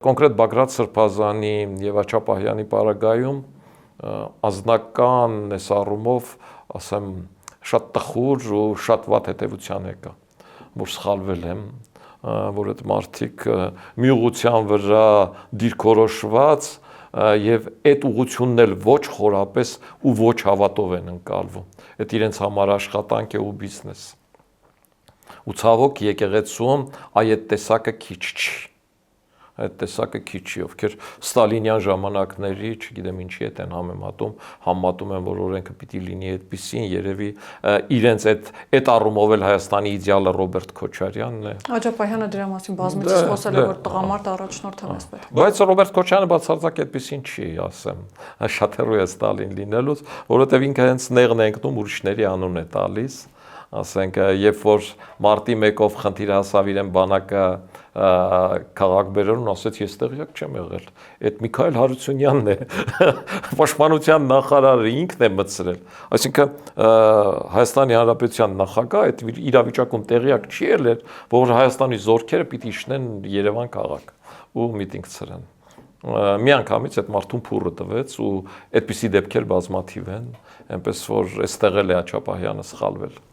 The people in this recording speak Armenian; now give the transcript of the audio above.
Կոնկրետ Բագրատ Սրբազանի եւ Աչապահյանի պարագայում անձնական այս առումով, ասեմ, շատ տխուր ու շատ վատ հետևության եկա, որ սխալվել եմ, որ այդ մարդիկ մի ուղղության վրա դիրքորոշված եւ այդ ուղղությունն էլ ոչ խորապես ու ոչ հավատով են ընկալվում։ Այդ իրենց համար աշխատանք է ու բիզնես։ Ու ցավոք եկեղեցում այդ տեսակը քիչ չի։ Այդ տեսակը քիչ չի, ովքեր ստալինյան ժամանակների, չգիտեմ ինչի հետ են համեմատում են, որ օրենքը պիտի լինի այդպեսին, երևի իրենց այդ առումով էլ Հայաստանի իդեալը Ռոբերտ Քոչարյանն է։ Աջապահյանը դրա մասին բազմիցս խոսել է, որ տղամարդ առաջնորդ է մեզ պետք։ Բայց Ռոբերտ Քոչարյանը բացարձակ այդպեսին չի, ասեմ, շատ հեռու է Ստալին լինելուց, որովհետև ինքը հենց նեղն է ընկնում, ուրիշների անուն է տալիս, ասենք, երբ որ մարտի 1-ով խնդիր հասավ իրեն բանակը քաղաք բերելուն, ասեց ես տեղյակ չեմ եղել, այդ Միքայել Հարությունյանն է, պաշտպանության նախարարը ինքն է մտցրել, այսինքն Հայաստանի Հանրապետության նախագահ այդ իրավիճակում տեղյակ չի եղել, որ Հայաստանի զորքերը պիտի իջնեն Երևան քաղաք ու միտինգ ցրեն։ Միանգամից այդ մարդուն փուրը տվեց ու այդպիսի դեպքեր բազմաթիվ են, այնպես որ այստեղ էլ է Աչապահյանը սխալվել։